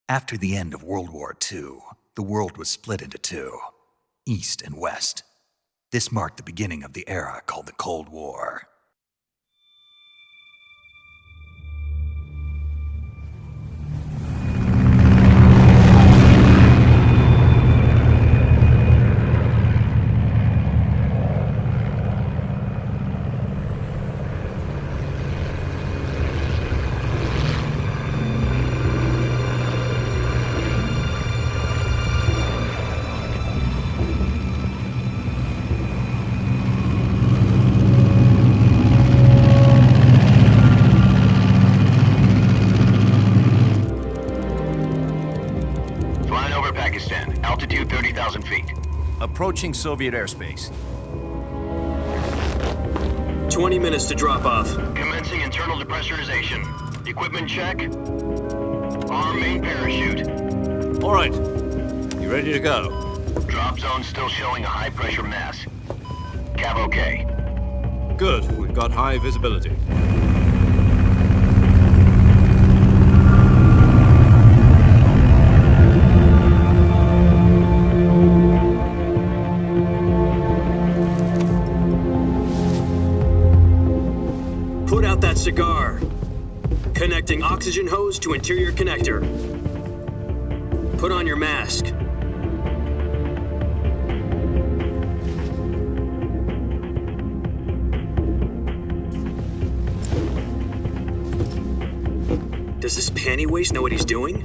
After the end of World War II, the world was split into two, East and West. This marked the beginning of the era called the Cold War. Altitude 30,000 feet. Approaching Soviet airspace. 20 minutes to drop off. Commencing internal depressurization. Equipment check. Arm main parachute. All right. You ready to go? Drop zone still showing a high pressure mass. Cav okay. Good. We've got high visibility. Put out that cigar. Connecting oxygen hose to interior connector. Put on your mask. Does this panty waste know what he's doing?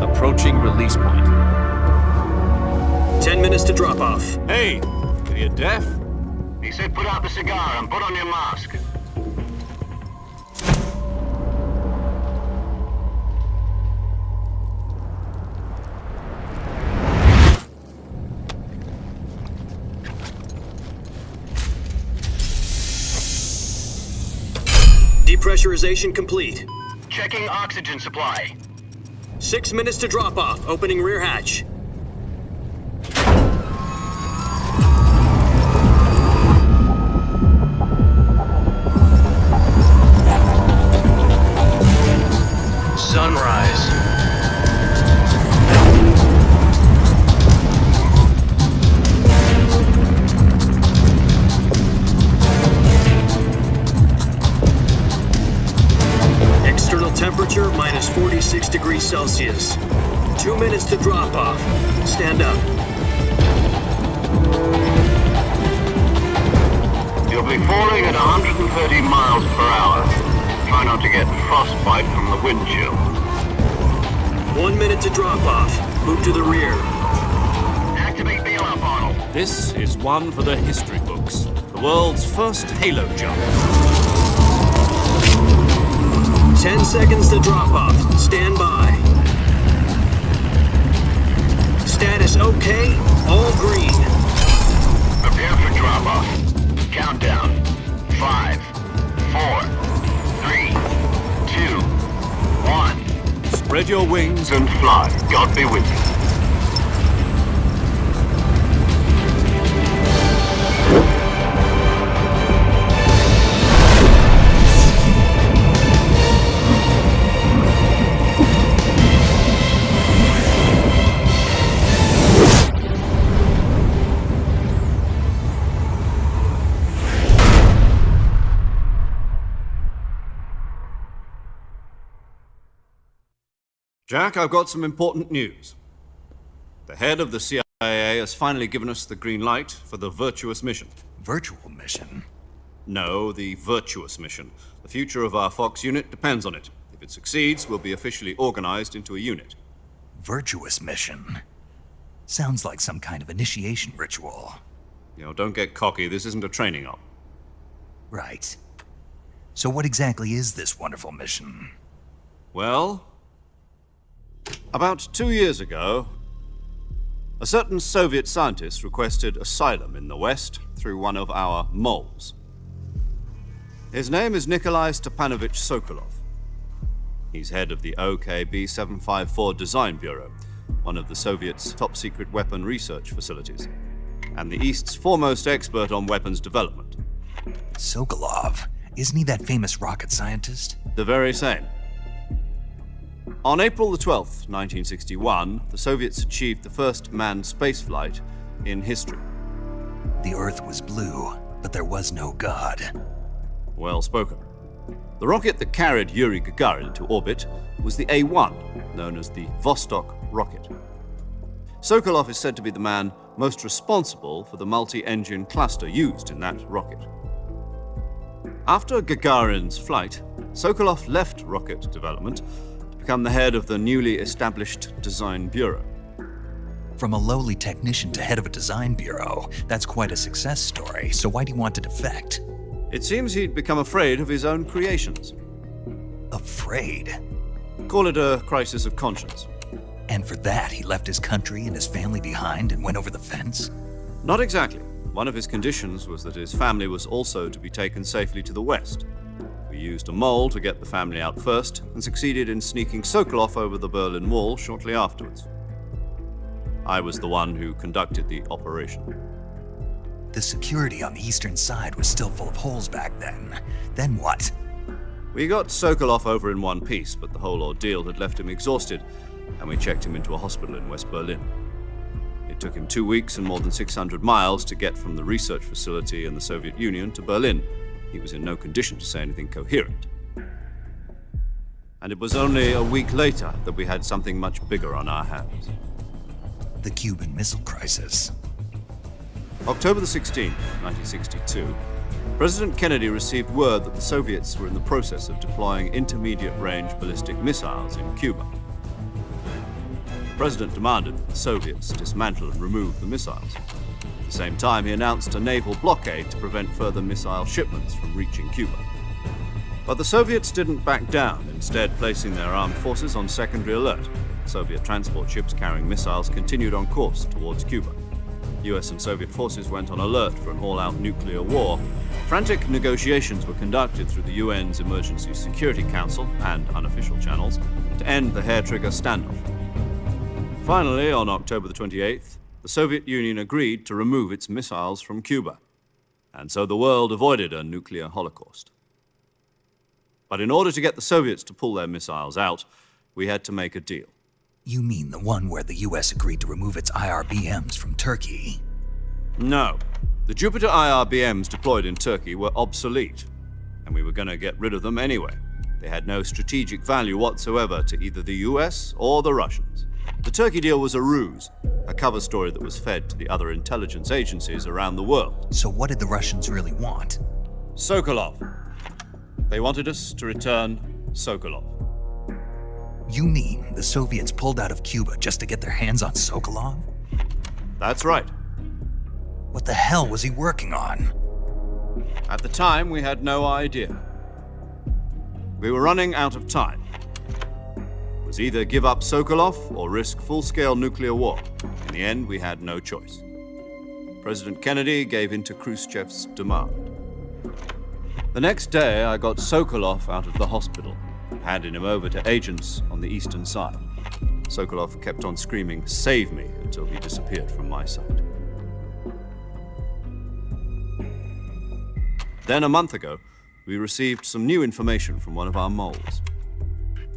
Approaching release point. 10 minutes to drop off. Hey! Are you deaf? He said put out the cigar and put on your mask. Depressurization complete. Checking oxygen supply. 6 minutes to drop off. Opening rear hatch. Sunrise. External temperature minus 46 degrees Celsius. 2 minutes to drop off. Stand up. You'll be falling at 130 miles per hour. Try not to get frostbite from the wind chill. 1 minute to drop off. Move to the rear. Activate bailout bottle. This is one for the history books. The world's first halo jump. 10 seconds to drop off. Stand by. Status okay. All green. Prepare for drop off. Countdown. 5, 4, 3, 2, 1. Spread your wings And fly. God be with you. Jack, I've got some important news. The head of the CIA has finally given us the green light for the virtuous mission. Virtual mission? No, the virtuous mission. The future of our Fox unit depends on it. If it succeeds, we'll be officially organized into a unit. Virtuous mission? Sounds like some kind of initiation ritual. You know, don't get cocky. This isn't a training op. Right. So what exactly is this wonderful mission? Well, about 2 years ago, a certain Soviet scientist requested asylum in the West through one of our moles. His name is Nikolai Stepanovich Sokolov. He's head of the OKB 754 Design Bureau, one of the Soviets' top-secret weapon research facilities, and the East's foremost expert on weapons development. Sokolov? Isn't he that famous rocket scientist? The very same. On April the 12th, 1961, the Soviets achieved the first manned spaceflight in history. The Earth was blue, but there was no God. Well spoken. The rocket that carried Yuri Gagarin to orbit was the A-1, known as the Vostok rocket. Sokolov is said to be the man most responsible for the multi-engine cluster used in that rocket. After Gagarin's flight, Sokolov left rocket development to become the head of the newly established Design Bureau. From a lowly technician to head of a design bureau, that's quite a success story, so why'd he want to defect? It seems he'd become afraid of his own creations. Afraid? Call it a crisis of conscience. And for that, he left his country and his family behind and went over the fence? Not exactly. One of his conditions was that his family was also to be taken safely to the west. We used a mole to get the family out first and succeeded in sneaking Sokolov over the Berlin Wall shortly afterwards. I was the one who conducted the operation. The security on the eastern side was still full of holes back then. Then what? We got Sokolov over in one piece, but the whole ordeal had left him exhausted, and we checked him into a hospital in West Berlin. It took him 2 weeks and more than 600 miles to get from the research facility in the Soviet Union to Berlin. He was in no condition to say anything coherent. And it was only a week later that we had something much bigger on our hands. The Cuban Missile Crisis. October the 16th, 1962, President Kennedy received word that the Soviets were in the process of deploying intermediate-range ballistic missiles in Cuba. The President demanded that the Soviets dismantle and remove the missiles. At the same time, he announced a naval blockade to prevent further missile shipments from reaching Cuba. But the Soviets didn't back down, instead placing their armed forces on secondary alert. Soviet transport ships carrying missiles continued on course towards Cuba. US and Soviet forces went on alert for an all-out nuclear war. Frantic negotiations were conducted through the UN's Emergency Security Council and unofficial channels to end the hair-trigger standoff. Finally, on October the 28th, the Soviet Union agreed to remove its missiles from Cuba, and so the world avoided a nuclear holocaust. But in order to get the Soviets to pull their missiles out, we had to make a deal. You mean the one where the US agreed to remove its IRBMs from Turkey? No. The Jupiter IRBMs deployed in Turkey were obsolete, and we were going to get rid of them anyway. They had no strategic value whatsoever to either the US or the Russians. The Turkey deal was a ruse, a cover story that was fed to the other intelligence agencies around the world. So what did the Russians really want? Sokolov. They wanted us to return Sokolov. You mean the Soviets pulled out of Cuba just to get their hands on Sokolov? That's right. What the hell was he working on? At the time, we had no idea. We were running out of time. It was either give up Sokolov or risk full-scale nuclear war. In the end, we had no choice. President Kennedy gave in to Khrushchev's demand. The next day, I got Sokolov out of the hospital, handing him over to agents on the eastern side. Sokolov kept on screaming, "Save me," until he disappeared from my sight. Then a month ago, we received some new information from one of our moles.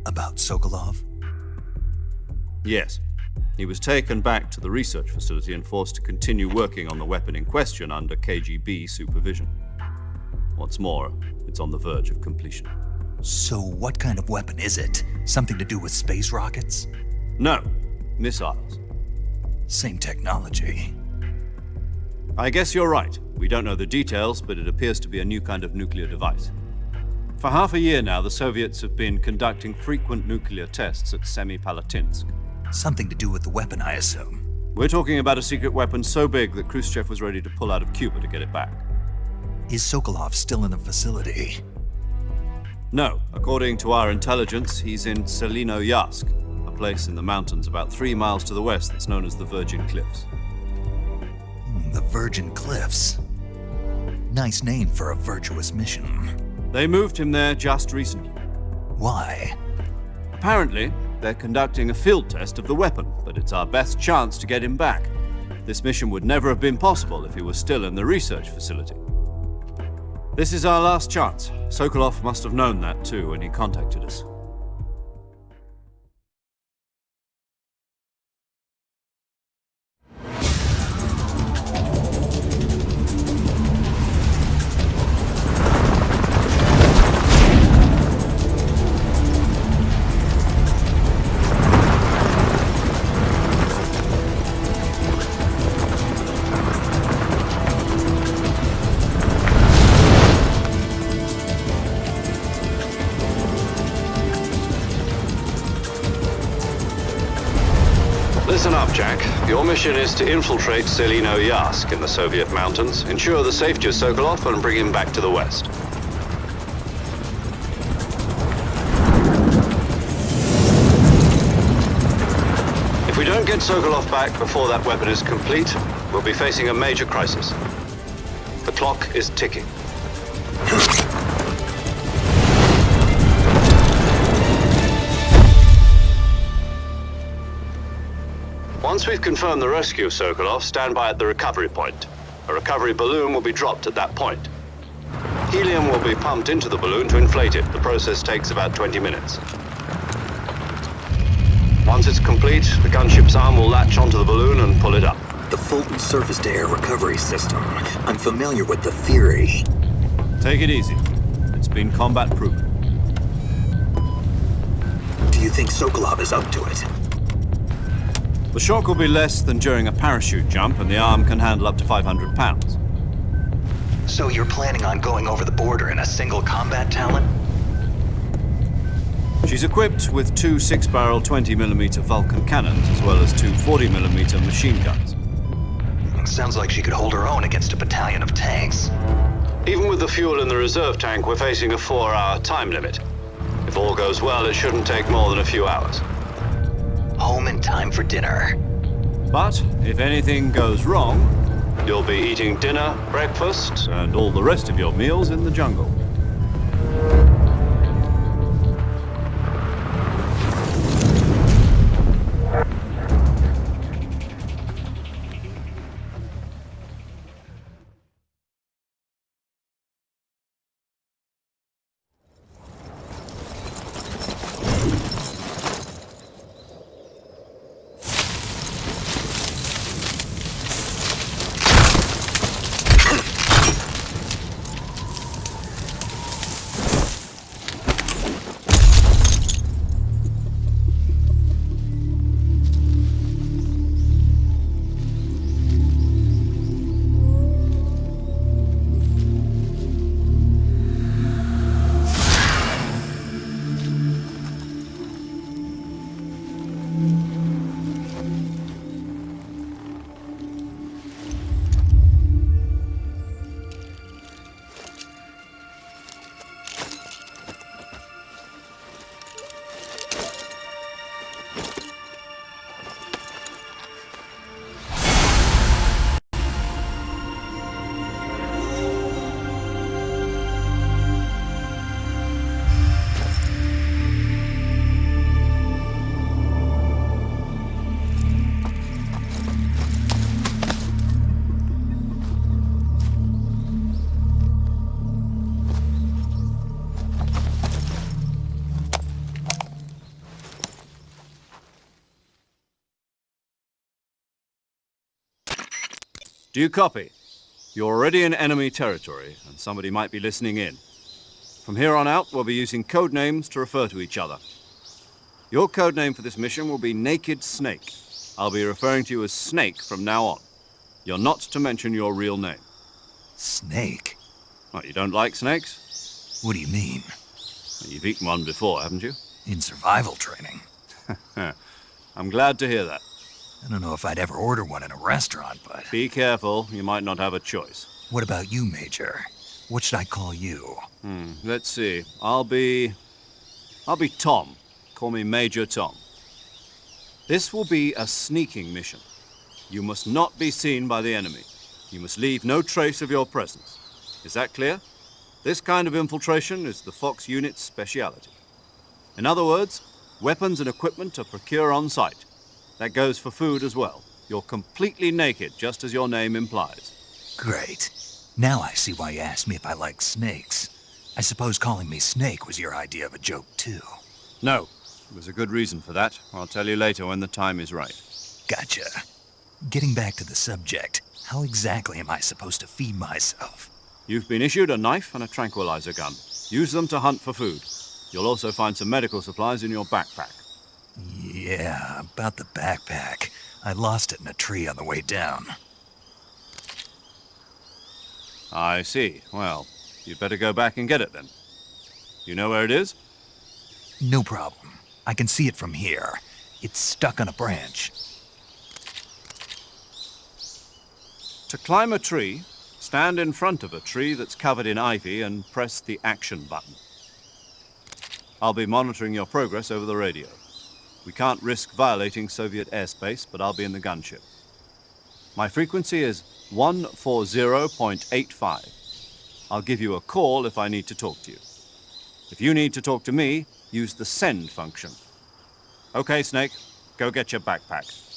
About Sokolov? Yes. He was taken back to the research facility and forced to continue working on the weapon in question under KGB supervision. What's more, it's on the verge of completion. So what kind of weapon is it? Something to do with space rockets? No, missiles. Same technology. I guess you're right. We don't know the details, but it appears to be a new kind of nuclear device. For half a year now, the Soviets have been conducting frequent nuclear tests at Semipalatinsk. Something to do with the weapon, I assume. We're talking about a secret weapon so big that Khrushchev was ready to pull out of Cuba to get it back. Is Sokolov still in the facility? No. According to our intelligence, he's in Selinoyarsk, a place in the mountains about 3 miles to the west that's known as the Virgin Cliffs. The Virgin Cliffs. Nice name for a virtuous mission. They moved him there just recently. Why? Apparently, they're conducting a field test of the weapon, but it's our best chance to get him back. This mission would never have been possible if he was still in the research facility. This is our last chance. Sokolov must have known that too when he contacted us. Listen up, Jack. Your mission is to infiltrate Selino-Yask in the Soviet mountains, ensure the safety of Sokolov, and bring him back to the West. If we don't get Sokolov back before that weapon is complete, we'll be facing a major crisis. The clock is ticking. Once we've confirmed the rescue of Sokolov, stand by at the recovery point. A recovery balloon will be dropped at that point. Helium will be pumped into the balloon to inflate it. The process takes about 20 minutes. Once it's complete, the gunship's arm will latch onto the balloon and pull it up. The Fulton surface-to-air recovery system. I'm familiar with the theory. Take it easy. It's been combat proven. Do you think Sokolov is up to it? The shock will be less than during a parachute jump, and the arm can handle up to 500 pounds. So you're planning on going over the border in a single combat Talon? She's equipped with two 6-barrel 20mm Vulcan cannons, as well as two 40mm machine guns. Sounds like she could hold her own against a battalion of tanks. Even with the fuel in the reserve tank, we're facing a 4-hour time limit. If all goes well, it shouldn't take more than a few hours. Home in time for dinner. But if anything goes wrong, You'll be eating dinner, breakfast, and all the rest of your meals in the jungle. Do you copy? You're already in enemy territory, and somebody might be listening in. From here on out, we'll be using code names to refer to each other. Your code name for this mission will be Naked Snake. I'll be referring to you as Snake from now on. You're not to mention your real name. Snake? What, you don't like snakes? What do you mean? You've eaten one before, haven't you? In survival training. I'm glad to hear that. I don't know if I'd ever order one in a restaurant, but... Be careful, you might not have a choice. What about you, Major? What should I call you? Let's see. I'll be Tom. Call me Major Tom. This will be a sneaking mission. You must not be seen by the enemy. You must leave no trace of your presence. Is that clear? This kind of infiltration is the Fox unit's speciality. In other words, weapons and equipment are procured on site. That goes for food as well. You're completely naked, just as your name implies. Great. Now I see why you asked me if I like snakes. I suppose calling me Snake was your idea of a joke, too. No, there's a good reason for that. I'll tell you later when the time is right. Gotcha. Getting back to the subject, how exactly am I supposed to feed myself? You've been issued a knife and a tranquilizer gun. Use them to hunt for food. You'll also find some medical supplies in your backpack. Yeah, about the backpack. I lost it in a tree on the way down. I see. Well, you'd better go back and get it then. You know where it is? No problem. I can see it from here. It's stuck on a branch. To climb a tree, stand in front of a tree that's covered in ivy and press the action button. I'll be monitoring your progress over the radio. We can't risk violating Soviet airspace, but I'll be in the gunship. My frequency is 140.85. I'll give you a call if I need to talk to you. If you need to talk to me, use the send function. Okay, Snake, go get your backpack.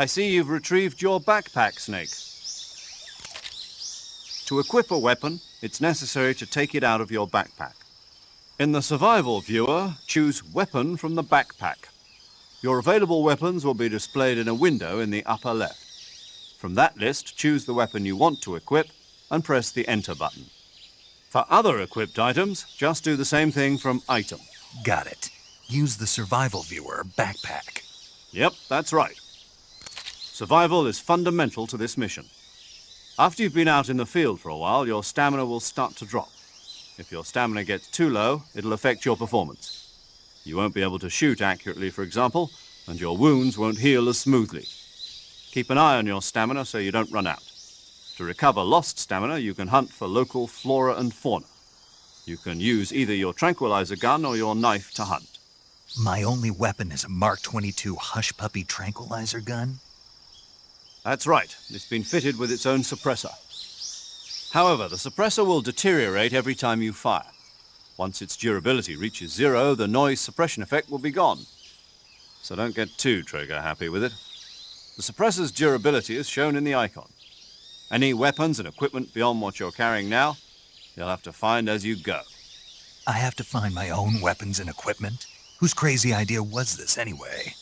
I see you've retrieved your backpack, Snake. To equip a weapon, it's necessary to take it out of your backpack. In the survival viewer, choose Weapon from the backpack. Your available weapons will be displayed in a window in the upper left. From that list, choose the weapon you want to equip and press the Enter button. For other equipped items, just do the same thing from Item. Got it. Use the survival viewer backpack. Yep, that's right. Survival is fundamental to this mission. After you've been out in the field for a while, your stamina will start to drop. If your stamina gets too low, it'll affect your performance. You won't be able to shoot accurately, for example, and your wounds won't heal as smoothly. Keep an eye on your stamina so you don't run out. To recover lost stamina, you can hunt for local flora and fauna. You can use either your tranquilizer gun or your knife to hunt. My only weapon is a Mark 22 Hush Puppy tranquilizer gun? That's right. It's been fitted with its own suppressor. However, the suppressor will deteriorate every time you fire. Once its durability reaches 0, the noise suppression effect will be gone. So don't get too trigger happy with it. The suppressor's durability is shown in the icon. Any weapons and equipment beyond what you're carrying now, you'll have to find as you go. I have to find my own weapons and equipment? Whose crazy idea was this anyway?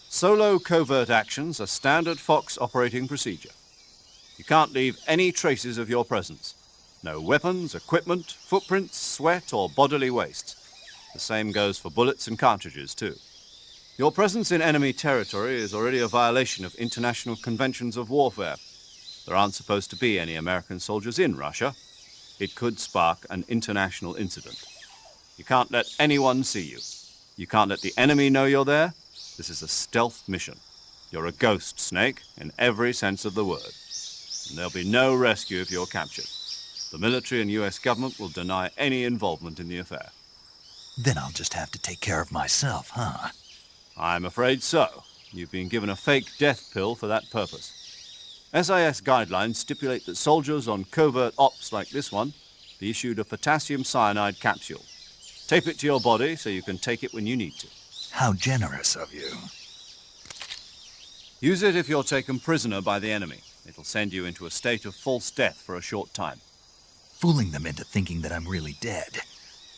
Solo covert actions are standard Fox operating procedure. You can't leave any traces of your presence. No weapons, equipment, footprints, sweat, or bodily waste. The same goes for bullets and cartridges, too. Your presence in enemy territory is already a violation of international conventions of warfare. There aren't supposed to be any American soldiers in Russia. It could spark an international incident. You can't let anyone see you. You can't let the enemy know you're there. This is a stealth mission. You're a ghost, Snake, in every sense of the word. And there'll be no rescue if you're captured. The military and US government will deny any involvement in the affair. Then I'll just have to take care of myself, huh? I'm afraid so. You've been given a fake death pill for that purpose. SIS guidelines stipulate that soldiers on covert ops like this one be issued a potassium cyanide capsule. Tape it to your body so you can take it when you need to. How generous of you. Use it if you're taken prisoner by the enemy. It'll send you into a state of false death for a short time. Fooling them into thinking that I'm really dead.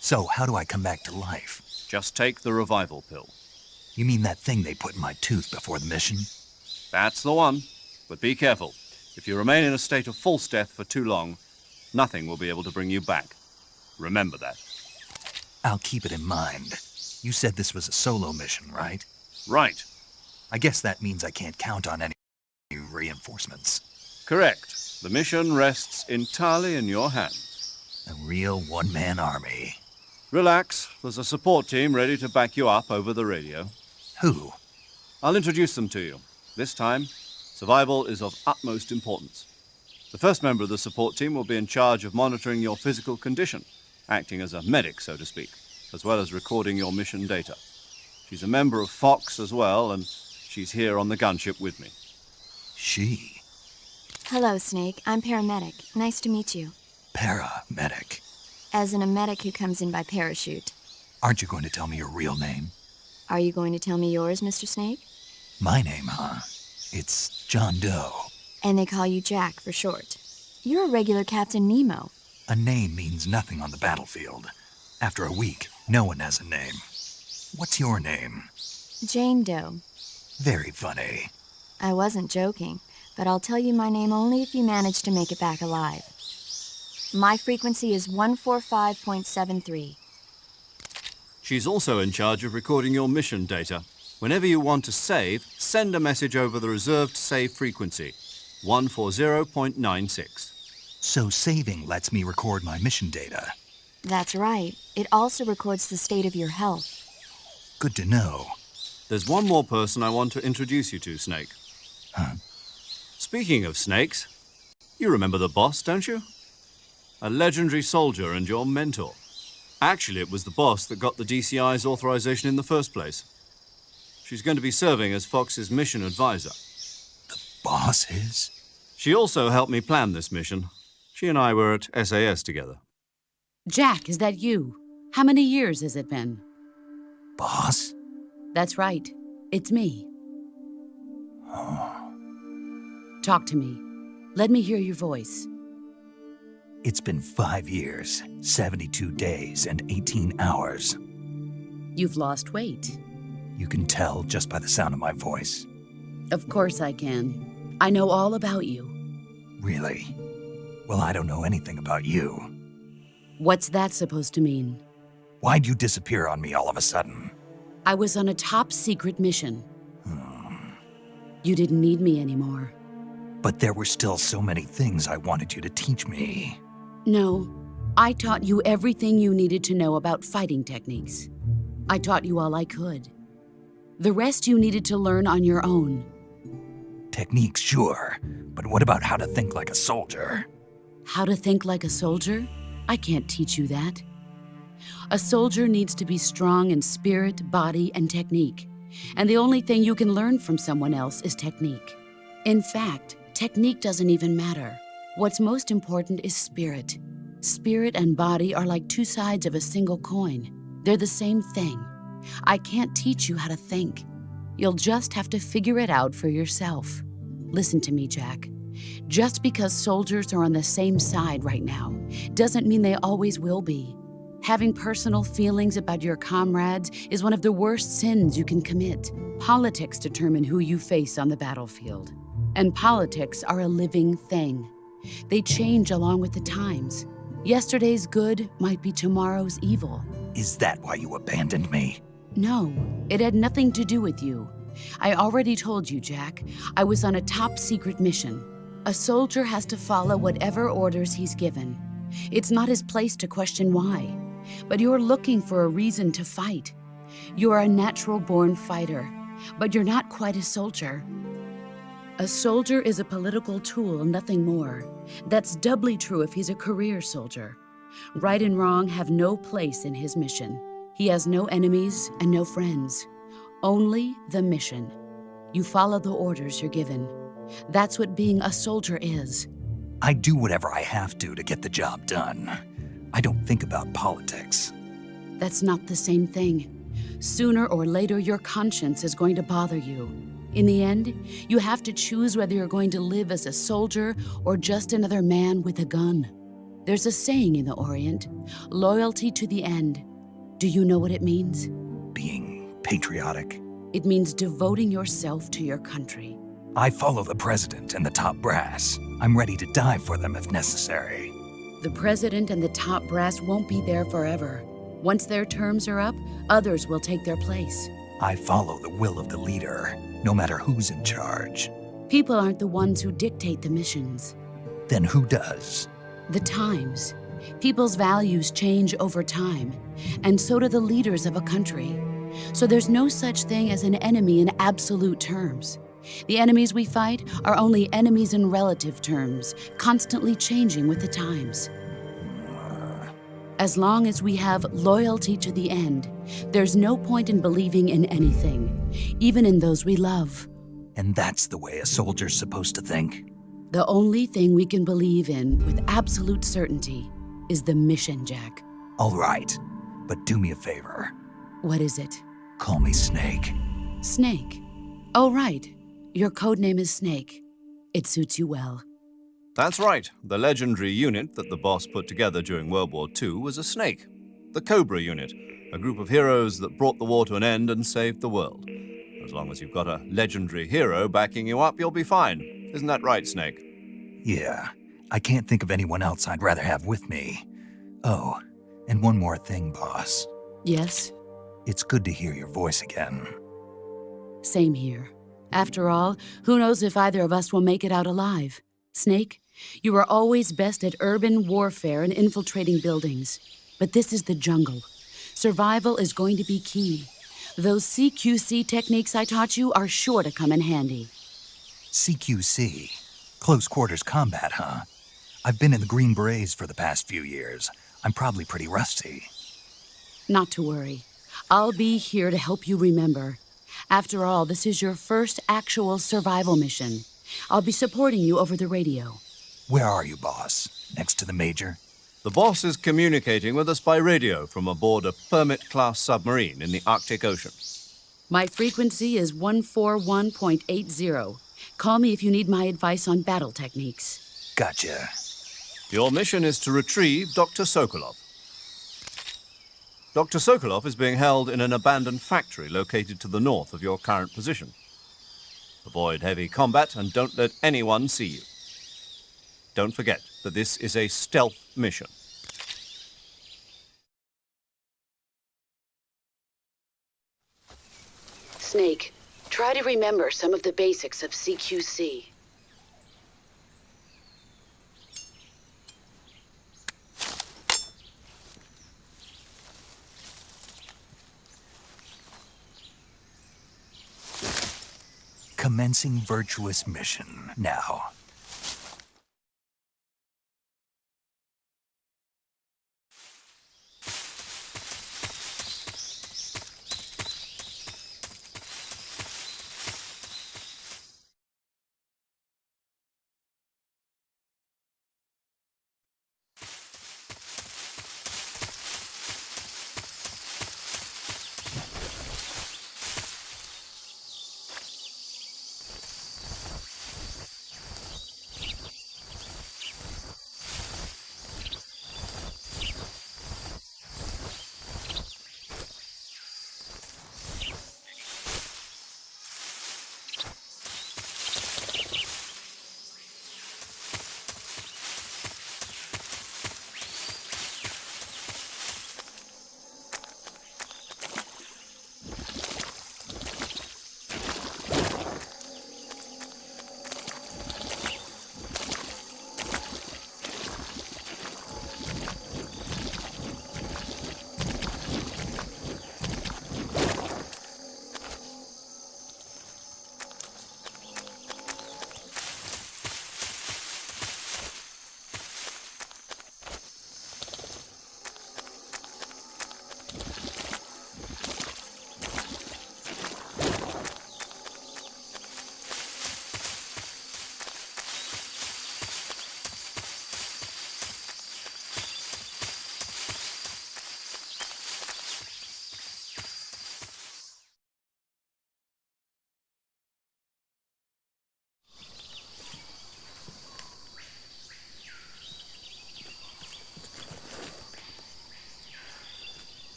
So how do I come back to life? Just take the revival pill. You mean that thing they put in my tooth before the mission? That's the one. But be careful. If you remain in a state of false death for too long, nothing will be able to bring you back. Remember that. I'll keep it in mind. You said this was a solo mission, right? Right. I guess that means I can't count on any reinforcements. Correct. The mission rests entirely in your hands. A real one-man army. Relax. There's a support team ready to back you up over the radio. Who? I'll introduce them to you. This time, survival is of utmost importance. The first member of the support team will be in charge of monitoring your physical condition, acting as a medic, so to speak, as well as recording your mission data. She's a member of Fox as well, and she's here on the gunship with me. She? Hello, Snake. I'm paramedic. Nice to meet you. Paramedic. As in a medic who comes in by parachute. Aren't you going to tell me your real name? Are you going to tell me yours, Mr. Snake? My name, huh? It's John Doe. And they call you Jack for short. You're a regular Captain Nemo. A name means nothing on the battlefield. After a week, no one has a name. What's your name? Jane Doe. Very funny. I wasn't joking, but I'll tell you my name only if you manage to make it back alive. My frequency is 145.73. She's also in charge of recording your mission data. Whenever you want to save, send a message over the reserved save frequency, 140.96. So saving lets me record my mission data. That's right. It also records the state of your health. Good to know. There's one more person I want to introduce you to, Snake. Huh? Speaking of snakes, you remember the boss, don't you? A legendary soldier and your mentor. Actually, it was the boss that got the DCI's authorization in the first place. She's going to be serving as Fox's mission advisor. The boss is? She also helped me plan this mission. She and I were at SAS together. Jack, is that you? How many years has it been? Boss? That's right. It's me. Oh. Talk to me. Let me hear your voice. It's been 5 years, 72 days, and 18 hours. You've lost weight. You can tell just by the sound of my voice. Of course I can. I know all about you. Really? Well, I don't know anything about you. What's that supposed to mean? Why'd you disappear on me all of a sudden? I was on a top-secret mission. You didn't need me anymore. But there were still so many things I wanted you to teach me. No, I taught you everything you needed to know about fighting techniques. I taught you all I could. The rest you needed to learn on your own. Techniques, sure. But what about how to think like a soldier? How to think like a soldier? I can't teach you that. A soldier needs to be strong in spirit, body, and technique. And the only thing you can learn from someone else is technique. In fact, technique doesn't even matter. What's most important is spirit. Spirit and body are like two sides of a single coin. They're the same thing. I can't teach you how to think. You'll just have to figure it out for yourself. Listen to me, Jack. Just because soldiers are on the same side right now doesn't mean they always will be. Having personal feelings about your comrades is one of the worst sins you can commit. Politics determine who you face on the battlefield. And politics are a living thing. They change along with the times. Yesterday's good might be tomorrow's evil. Is that why you abandoned me? No, it had nothing to do with you. I already told you, Jack. I was on a top-secret mission. A soldier has to follow whatever orders he's given. It's not his place to question why. But you're looking for a reason to fight. You're a natural-born fighter, but you're not quite a soldier. A soldier is a political tool, nothing more. That's doubly true if he's a career soldier. Right and wrong have no place in his mission. He has no enemies and no friends. Only the mission. You follow the orders you're given. That's what being a soldier is. I do whatever I have to get the job done. I don't think about politics. That's not the same thing. Sooner or later, your conscience is going to bother you. In the end, you have to choose whether you're going to live as a soldier or just another man with a gun. There's a saying in the Orient, loyalty to the end. Do you know what it means? Being patriotic. It means devoting yourself to your country. I follow the president and the top brass. I'm ready to die for them if necessary. The president and the top brass won't be there forever. Once their terms are up, others will take their place. I follow the will of the leader, no matter who's in charge. People aren't the ones who dictate the missions. Then who does? The times. People's values change over time, and so do the leaders of a country. So there's no such thing as an enemy in absolute terms. The enemies we fight are only enemies in relative terms, constantly changing with the times. As long as we have loyalty to the end, there's no point in believing in anything, even in those we love. And that's the way a soldier's supposed to think? The only thing we can believe in with absolute certainty is the mission, Jack. All right, but do me a favor. What is it? Call me Snake. Snake. Oh, right. Your codename is Snake. It suits you well. That's right. The legendary unit that the boss put together during World War II was a snake. The Cobra unit, a group of heroes that brought the war to an end and saved the world. As long as you've got a legendary hero backing you up, you'll be fine. Isn't that right, Snake? Yeah, I can't think of anyone else I'd rather have with me. Oh, and one more thing, boss. Yes? It's good to hear your voice again. Same here. After all, who knows if either of us will make it out alive? Snake, you are always best at urban warfare and infiltrating buildings. But this is the jungle. Survival is going to be key. Those CQC techniques I taught you are sure to come in handy. CQC? Close quarters combat, huh? I've been in the Green Berets for the past few years. I'm probably pretty rusty. Not to worry. I'll be here to help you remember. After all, this is your first actual survival mission. I'll be supporting you over the radio. Where are you, boss? Next to the Major? The boss is communicating with us by radio from aboard a Permit-class submarine in the Arctic Ocean. My frequency is 141.80. Call me if you need my advice on battle techniques. Gotcha. Your mission is to retrieve Dr. Sokolov. Dr. Sokolov is being held in an abandoned factory located to the north of your current position. Avoid heavy combat and don't let anyone see you. Don't forget that this is a stealth mission. Snake, try to remember some of the basics of CQC. Commencing virtuous mission now.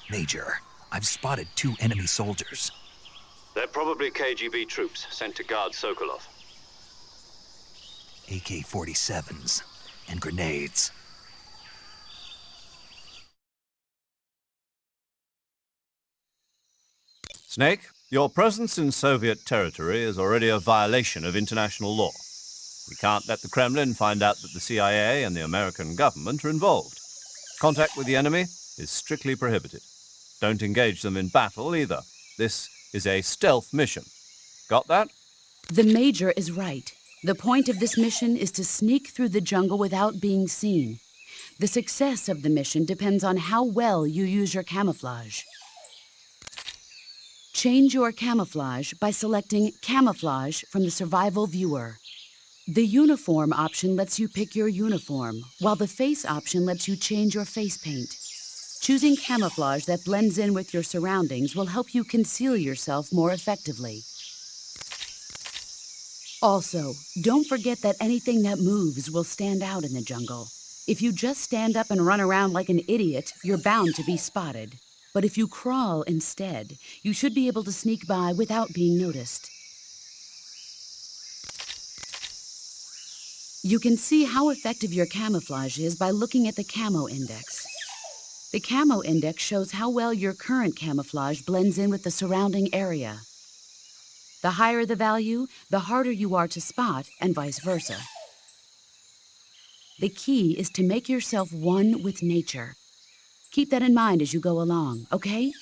Major, I've spotted 2 enemy soldiers. They're probably KGB troops sent to guard Sokolov. AK-47s and grenades. Snake, your presence in Soviet territory is already a violation of international law. We can't let the Kremlin find out that the CIA and the American government are involved. Contact with the enemy is strictly prohibited. Don't engage them in battle either. This is a stealth mission. Got that? The Major is right. The point of this mission is to sneak through the jungle without being seen. The success of the mission depends on how well you use your camouflage. Change your camouflage by selecting Camouflage from the Survival Viewer. The Uniform option lets you pick your uniform, while the Face option lets you change your face paint. Choosing camouflage that blends in with your surroundings will help you conceal yourself more effectively. Also, don't forget that anything that moves will stand out in the jungle. If you just stand up and run around like an idiot, you're bound to be spotted. But if you crawl instead, you should be able to sneak by without being noticed. You can see how effective your camouflage is by looking at the Camo Index. The Camo Index shows how well your current camouflage blends in with the surrounding area. The higher the value, the harder you are to spot, and vice versa. The key is to make yourself one with nature. Keep that in mind as you go along, okay?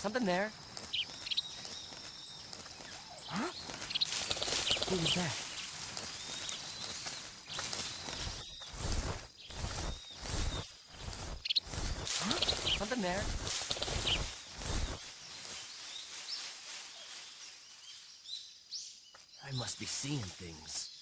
Something there. Huh? Who was that? Huh? Something there. I must be seeing things.